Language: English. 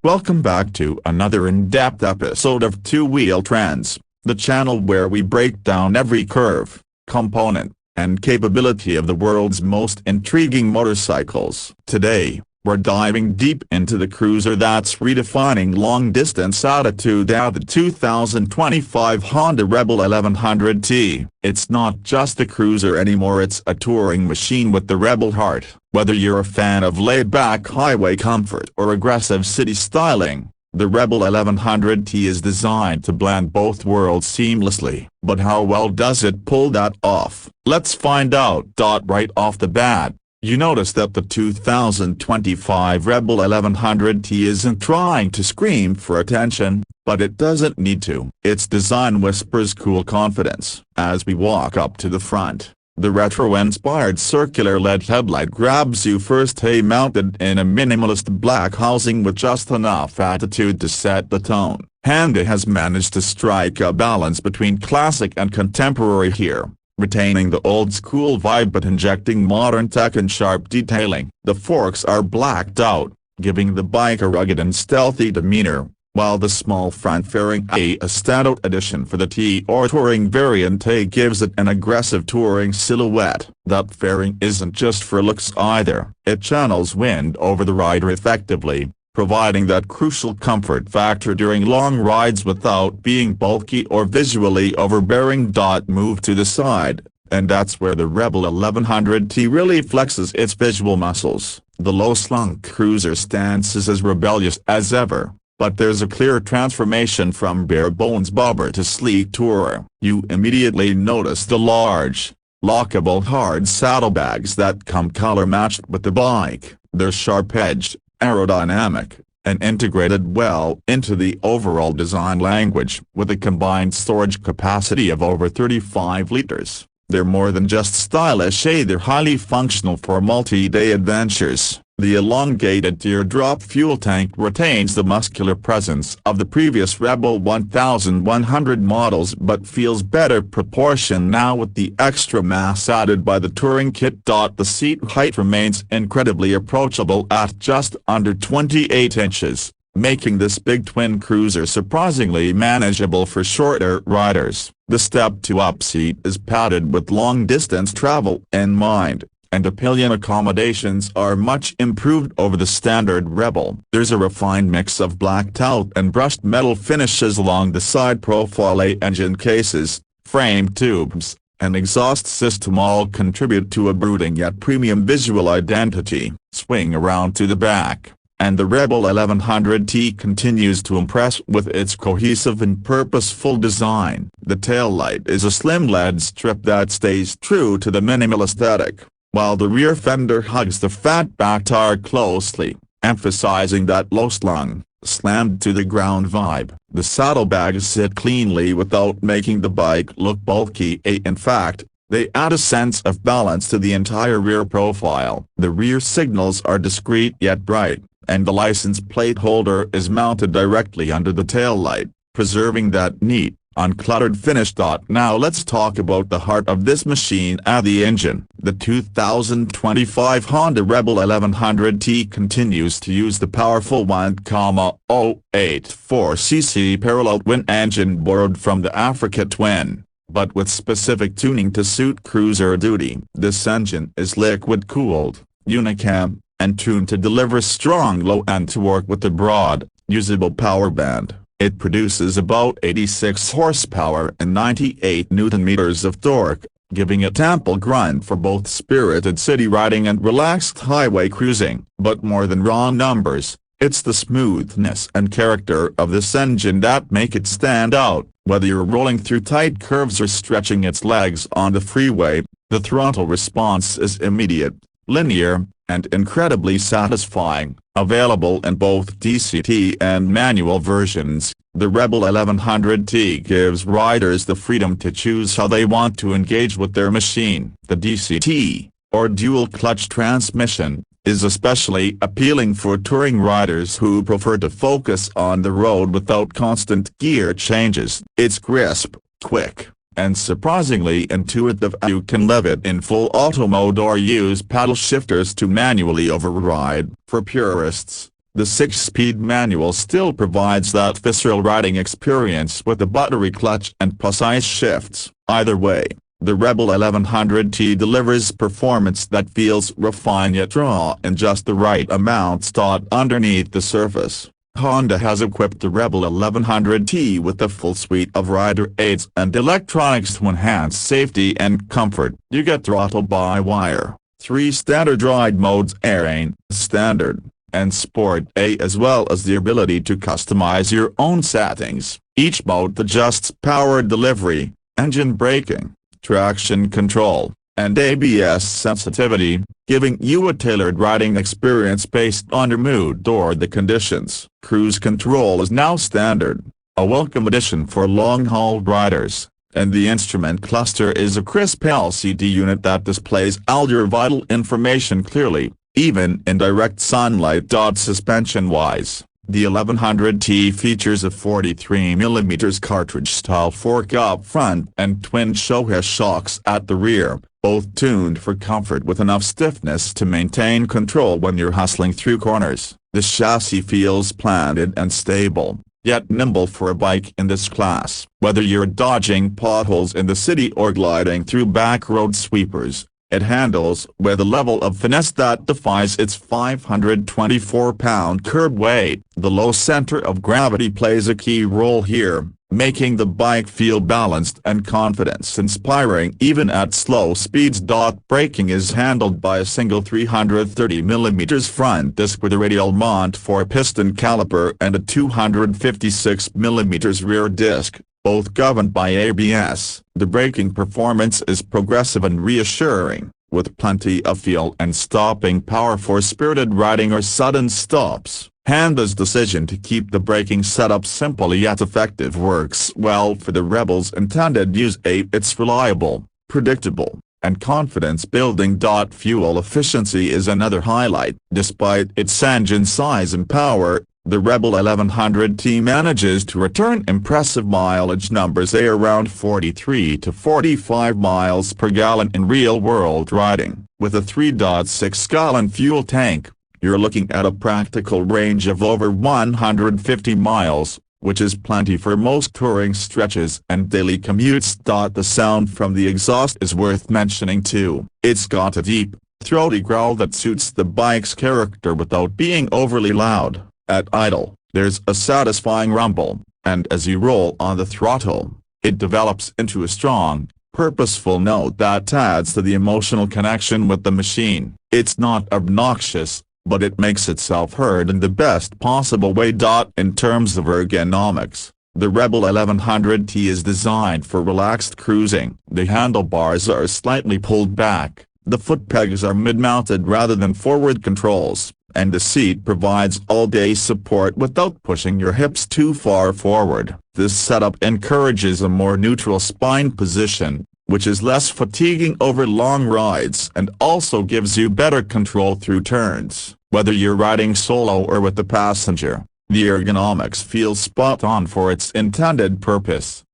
Welcome back to another in-depth episode of Two Wheel Trends, the channel where we break down every curve, component, and capability of the world's most intriguing motorcycles. Today, we're diving deep into the cruiser that's redefining long-distance altitude at the 2025 Honda Rebel 1100T. It's not just a cruiser anymore, it's a touring machine with the Rebel heart. Whether you're a fan of laid-back highway comfort or aggressive city styling, the Rebel 1100T is designed to blend both worlds seamlessly. But how well does it pull that off? Let's find out. Right off the bat, you notice that the 2025 Rebel 1100T isn't trying to scream for attention, but it doesn't need to. Its design whispers cool confidence. As we walk up to the front, the retro-inspired circular LED headlight grabs you first. Mounted in a minimalist black housing with just enough attitude to set the tone, Honda has managed to strike a balance between classic and contemporary here, retaining the old-school vibe but injecting modern tech and sharp detailing. The forks are blacked out, giving the bike a rugged and stealthy demeanor, while the small front fairing, a standout addition for the T or touring variant, gives it an aggressive touring silhouette. That fairing isn't just for looks either. It channels wind over the rider effectively, providing that crucial comfort factor during long rides without being bulky or visually overbearing. Move to the side, and that's where the Rebel 1100T really flexes its visual muscles. The low-slung cruiser stance is as rebellious as ever, but there's a clear transformation from bare-bones bobber to sleek tourer. You immediately notice the large, lockable hard saddlebags that come color-matched with the bike. They're sharp-edged, aerodynamic, and integrated well into the overall design language. With a combined storage capacity of over 35 liters, they're more than just stylish, they're highly functional for multi-day adventures. The elongated teardrop fuel tank retains the muscular presence of the previous Rebel 1100 models but feels better proportioned now with the extra mass added by the touring kit. The seat height remains incredibly approachable at just under 28 inches, making this big twin cruiser surprisingly manageable for shorter riders. The step-to-up seat is padded with long-distance travel in mind, and the pillion accommodations are much improved over the standard Rebel. There's a refined mix of blacked out and brushed metal finishes along the side profile. Engine cases, frame tubes, and exhaust system all contribute to a brooding yet premium visual identity. Swing around to the back, and the Rebel 1100T continues to impress with its cohesive and purposeful design. The taillight is a slim LED strip that stays true to the minimal aesthetic, while the rear fender hugs the fat back tire closely, emphasizing that low-slung, slammed-to-the-ground vibe. The saddlebags sit cleanly without making the bike look bulky. In fact, they add a sense of balance to the entire rear profile. The rear signals are discreet yet bright, and the license plate holder is mounted directly under the taillight, preserving that neat, uncluttered finish. Now let's talk about the heart of this machine, the engine. The 2025 Honda Rebel 1100T continues to use the powerful 1.084cc parallel twin engine borrowed from the Africa Twin, but with specific tuning to suit cruiser duty. This engine is liquid-cooled, unicam, and tuned to deliver strong low-end torque with a broad, usable power band. It produces about 86 horsepower and 98 Nm of torque, giving it ample grunt for both spirited city riding and relaxed highway cruising. But more than raw numbers, it's the smoothness and character of this engine that make it stand out. Whether you're rolling through tight curves or stretching its legs on the freeway, the throttle response is immediate, linear, and incredibly satisfying. Available in both DCT and manual versions, the Rebel 1100T gives riders the freedom to choose how they want to engage with their machine. The DCT, or dual-clutch transmission, is especially appealing for touring riders who prefer to focus on the road without constant gear changes. It's crisp, quick, and surprisingly intuitive. You can leave it in full auto mode or use paddle shifters to manually override. For purists, The 6-speed manual still provides that visceral riding experience with the buttery clutch and precise shifts. Either way, the Rebel 1100T delivers performance that feels refined yet raw in just the right amount. Underneath the surface, Honda has equipped the Rebel 1100T with a full suite of rider aids and electronics to enhance safety and comfort. You get throttle-by-wire, 3 standard ride modes: Air, Standard, and Sport A, as well as the ability to customize your own settings. Each mode adjusts power delivery, engine braking, traction control, and ABS sensitivity, giving you a tailored riding experience based on your mood or the conditions. Cruise control is now standard, a welcome addition for long-haul riders, and the instrument cluster is a crisp LCD unit that displays all your vital information clearly, even in direct sunlight. Suspension-wise, the 1100T features a 43mm cartridge-style fork up front and twin Showa shocks at the rear, both tuned for comfort with enough stiffness to maintain control when you're hustling through corners. The chassis feels planted and stable, yet nimble for a bike in this class. Whether you're dodging potholes in the city or gliding through backroad sweepers, it handles with a level of finesse that defies its 524-pound curb weight. The low center of gravity plays a key role here, making the bike feel balanced and confidence-inspiring even at slow speeds. Braking is handled by a single 330mm front disc with a radial mount for a piston caliper and a 256mm rear disc, both governed by ABS. The braking performance is progressive and reassuring, with plenty of feel and stopping power for spirited riding or sudden stops. Honda's decision to keep the braking setup simple yet effective works well for the Rebel's intended use. It's reliable, predictable, and confidence-building. Fuel efficiency is another highlight. Despite its engine size and power, the Rebel 1100T manages to return impressive mileage numbers, around 43 to 45 miles per gallon in real-world riding. With a 3.6-gallon fuel tank, you're looking at a practical range of over 150 miles, which is plenty for most touring stretches and daily commutes. The sound from the exhaust is worth mentioning too. It's got a deep, throaty growl that suits the bike's character without being overly loud. At idle, there's a satisfying rumble, and as you roll on the throttle, it develops into a strong, purposeful note that adds to the emotional connection with the machine. It's not obnoxious, but it makes itself heard in the best possible way. In terms of ergonomics, the Rebel 1100T is designed for relaxed cruising. The handlebars are slightly pulled back, the foot pegs are mid-mounted rather than forward controls, and the seat provides all-day support without pushing your hips too far forward. This setup encourages a more neutral spine position, which is less fatiguing over long rides and also gives you better control through turns. Whether you're riding solo or with a passenger, the ergonomics feels spot on for its intended purpose.